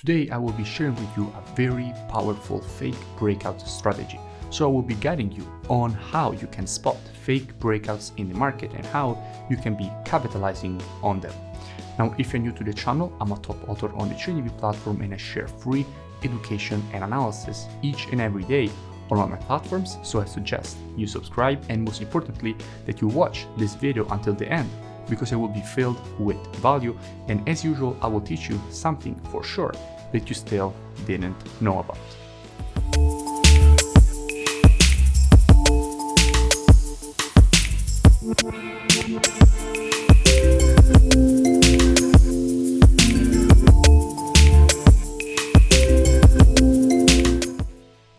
Today I will be sharing with you a very powerful fake breakout strategy. So I will be guiding you on how you can spot fake breakouts in the market and how you can be capitalizing on them. Now, if you're new to the channel, I'm a top author on the TradingView platform and I share free education and analysis each and every day on all my platforms. So I suggest you subscribe and most importantly that you watch this video until the end, because it will be filled with value, and as usual I will teach you something for sure that you still didn't know about.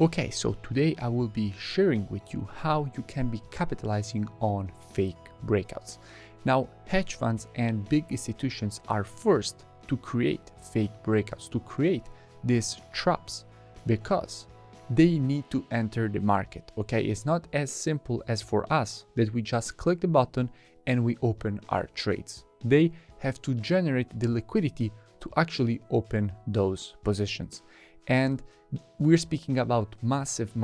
Okay, so today I will be sharing with you how you can be capitalizing on fake breakouts. Now, hedge funds and big institutions are first to create fake breakouts, to create these traps, because they need to enter the market. Okay, it's not as simple as for us that we just click the button and we open our trades. They have to generate the liquidity to actually open those positions. And we're speaking about massive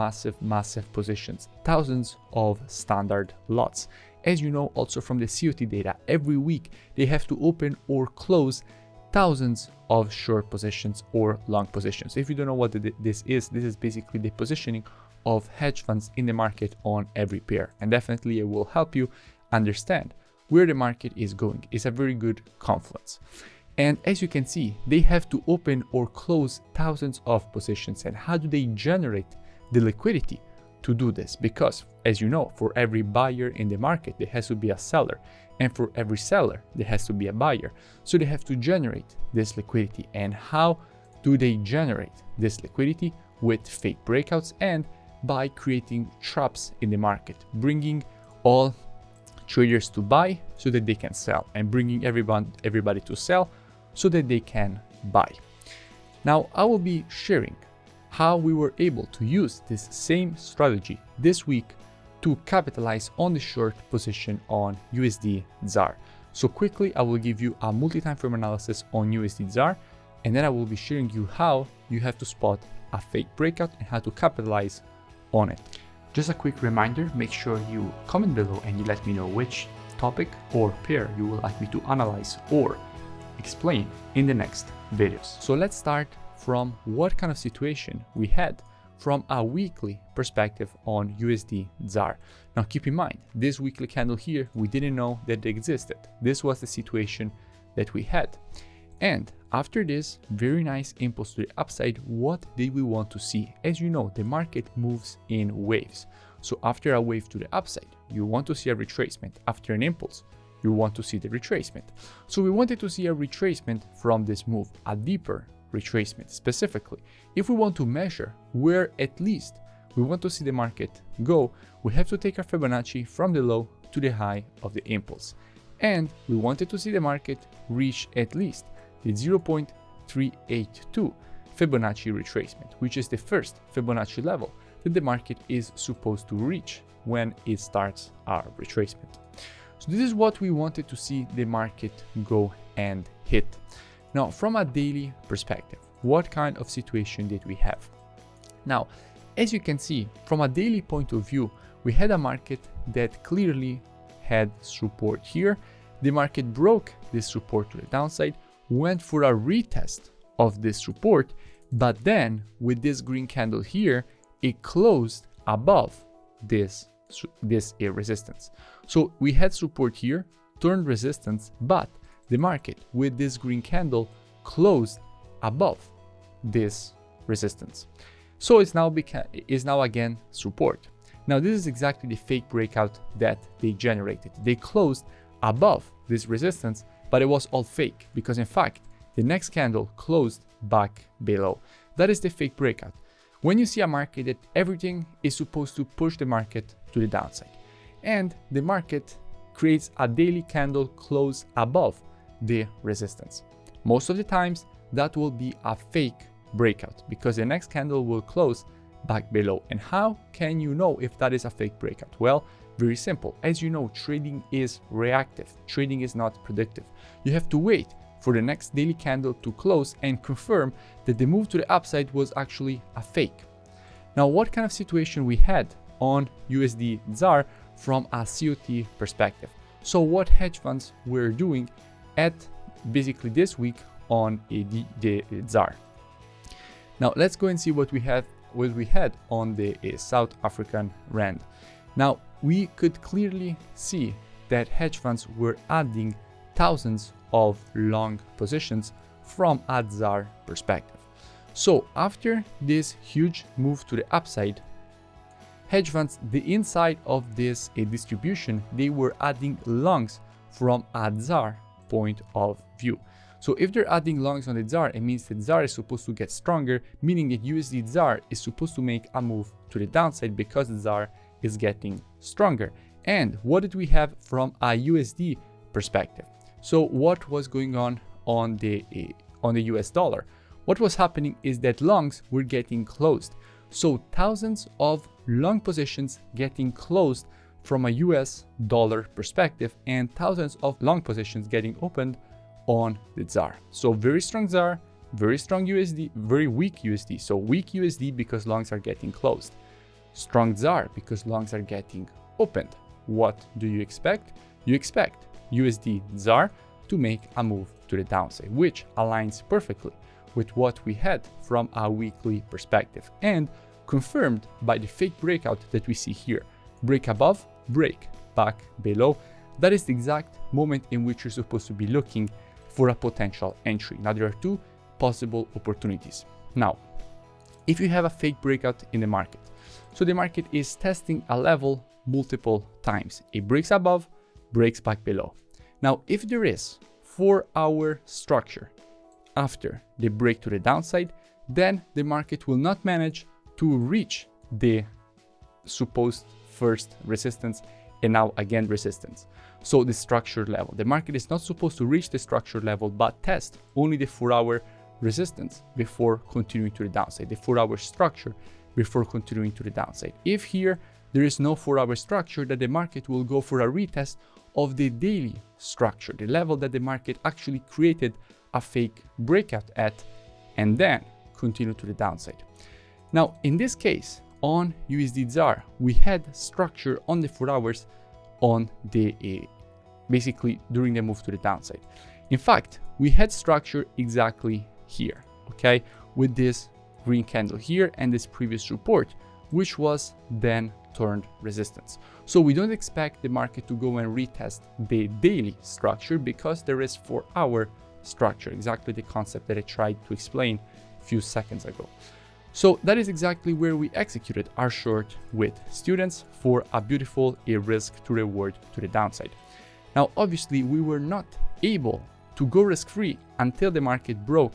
positions, thousands of standard lots. As you know, also from the COT data, every week they have to open or close thousands of short positions or long positions. If you don't know what this is basically the positioning of hedge funds in the market on every pair. And definitely it will help you understand where the market is going. It's a very good confluence. And as you can see, they have to open or close thousands of positions. And how do they generate the liquidity to do this? Because as you know, for every buyer in the market, there has to be a seller. And for every seller, there has to be a buyer. So they have to generate this liquidity. And how do they generate this liquidity? With fake breakouts and by creating traps in the market, bringing all traders to buy so that they can sell, and bringing everybody to sell so that they can buy. Now, I will be sharing how we were able to use this same strategy this week to capitalize on the short position on USD ZAR. So quickly, I will give you a multi-time frame analysis on USD ZAR, and then I will be sharing you how you have to spot a fake breakout and how to capitalize on it. Just a quick reminder, make sure you comment below and you let me know which topic or pair you would like me to analyze or explain in the next videos. So let's start from what kind of situation we had from a weekly perspective on USD ZAR. Now keep in mind, this weekly candle here, we didn't know that they existed. This was the situation that we had. And after this very nice impulse to the upside, what did we want to see? As you know, the market moves in waves. So after a wave to the upside, you want to see a retracement. After an impulse, you want to see the retracement. So we wanted to see a retracement from this move, a deeper retracement. Specifically, if we want to measure where at least we want to see the market go, we have to take our Fibonacci from the low to the high of the impulse. And we wanted to see the market reach at least the 0.382 Fibonacci retracement, which is the first Fibonacci level that the market is supposed to reach when it starts our retracement. So this is what we wanted to see the market go and hit. Now, from a daily perspective, what kind of situation did we have? Now, as you can see, from a daily point of view, we had a market that clearly had support here. The market broke this support to the downside, went for a retest of this support, but then with this green candle here, it closed above this resistance. So we had support here, turned resistance, but the market with this green candle closed above this resistance. So it's now again support. Now this is exactly the fake breakout that they generated. They closed above this resistance, but it was all fake, because in fact the next candle closed back below. That is the fake breakout. When you see a market that everything is supposed to push the market to the downside, and the market creates a daily candle close above the resistance, most of the times that will be a fake breakout, because the next candle will close back below. And how can you know if that is a fake breakout? Well, very simple. As you know, trading is reactive. Trading is not predictive. You have to wait for the next daily candle to close and confirm that the move to the upside was actually a fake. Now, what kind of situation we had on USD ZAR from a COT perspective? So what hedge funds were doing at basically this week on the ZAR. Now let's go and see what we had on the South African rand. Now we could clearly see that hedge funds were adding thousands of long positions from a ZAR perspective. So after this huge move to the upside, hedge funds, the inside of this distribution, they were adding longs from a ZAR point of view. So if they're adding longs on the ZAR, it means that ZAR is supposed to get stronger, meaning that USD ZAR is supposed to make a move to the downside because the ZAR is getting stronger. And what did we have from a USD perspective? So what was going on the US dollar? What was happening is that longs were getting closed. So thousands of long positions getting closed from a US dollar perspective and thousands of long positions getting opened on the ZAR. So very strong ZAR, very strong USD, very weak USD. So weak USD because longs are getting closed. Strong ZAR because longs are getting opened. What do you expect? You expect USD ZAR to make a move to the downside, which aligns perfectly with what we had from a weekly perspective and confirmed by the fake breakout that we see here. Break above, break back below. That is the exact moment in which you're supposed to be looking for a potential entry. Now there are two possible opportunities. Now, if you have a fake breakout in the market, so the market is testing a level multiple times. It breaks above, breaks back below. Now, if there is 4-hour structure after the break to the downside, then the market will not manage to reach the supposed first resistance and now again resistance. So the structure level, the market is not supposed to reach the structure level but test only the 4-hour resistance before continuing to the downside, the 4-hour structure before continuing to the downside. If here there is no 4-hour structure, that the market will go for a retest of the daily structure, the level that the market actually created a fake breakout at, and then continue to the downside. Now in this case on USD ZAR, we had structure on the 4 hours on the basically during the move to the downside. In fact, we had structure exactly here, okay, with this green candle here and this previous support, which was then turned resistance. So we don't expect the market to go and retest the daily structure because there is 4-hour structure, exactly the concept that I tried to explain a few seconds ago. So that is exactly where we executed our short with students for a beautiful risk to reward to the downside. Now, obviously, we were not able to go risk-free until the market broke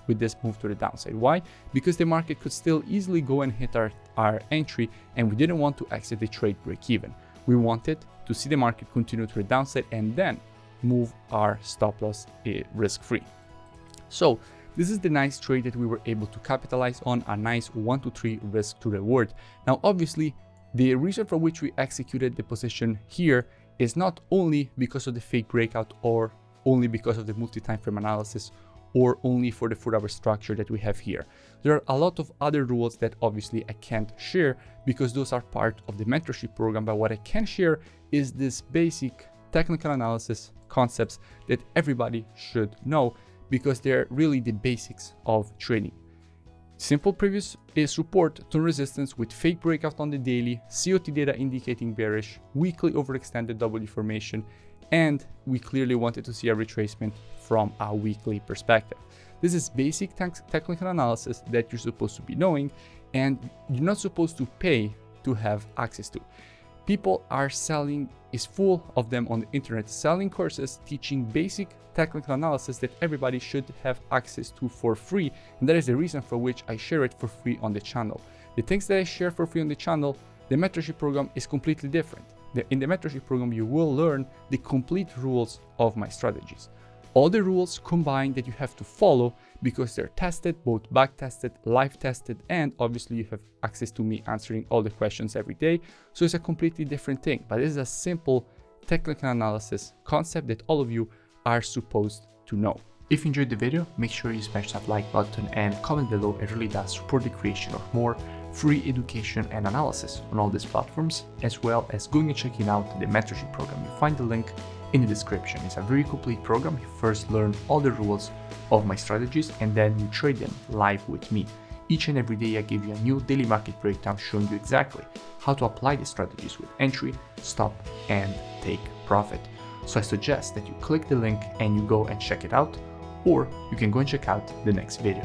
with this move to the downside. Why? Because the market could still easily go and hit our entry, and we didn't want to exit the trade break-even. We wanted to see the market continue to the downside and then move our stop loss risk-free. So this is the nice trade that we were able to capitalize on, a nice 1-to-3 risk to reward. Now, obviously, the reason for which we executed the position here is not only because of the fake breakout or only because of the multi-time frame analysis or only for the 4-hour structure that we have here. There are a lot of other rules that obviously I can't share because those are part of the mentorship program, but what I can share is this basic technical analysis concepts that everybody should know because they're really the basics of trading. Simple previous support to resistance with fake breakout on the daily, COT data indicating bearish, weekly overextended W formation, and we clearly wanted to see a retracement from a weekly perspective. This is basic technical analysis that you're supposed to be knowing and you're not supposed to pay to have access to. People are selling, is full of them on the internet, selling courses teaching basic technical analysis that everybody should have access to for free, and that is the reason for which I share it for free on the channel. The things that I share for free on the channel, the mentorship program is completely different. In the mentorship program, you will learn the complete rules of my strategies. All the rules combined that you have to follow because they're tested, both back tested, live tested, and obviously you have access to me answering all the questions every day. So it's a completely different thing, but this is a simple technical analysis concept that all of you are supposed to know. If you enjoyed the video, make sure you smash that like button and comment below. It really does support the creation of more free education and analysis on all these platforms, as well as going and checking out the mentorship program. You find the link in the description. It's a very complete program. You first learn all the rules of my strategies and then you trade them live with me. Each and every day I give you a new daily market breakdown showing you exactly how to apply the strategies with entry, stop, and take profit. So I suggest that you click the link and you go and check it out, or you can go and check out the next video.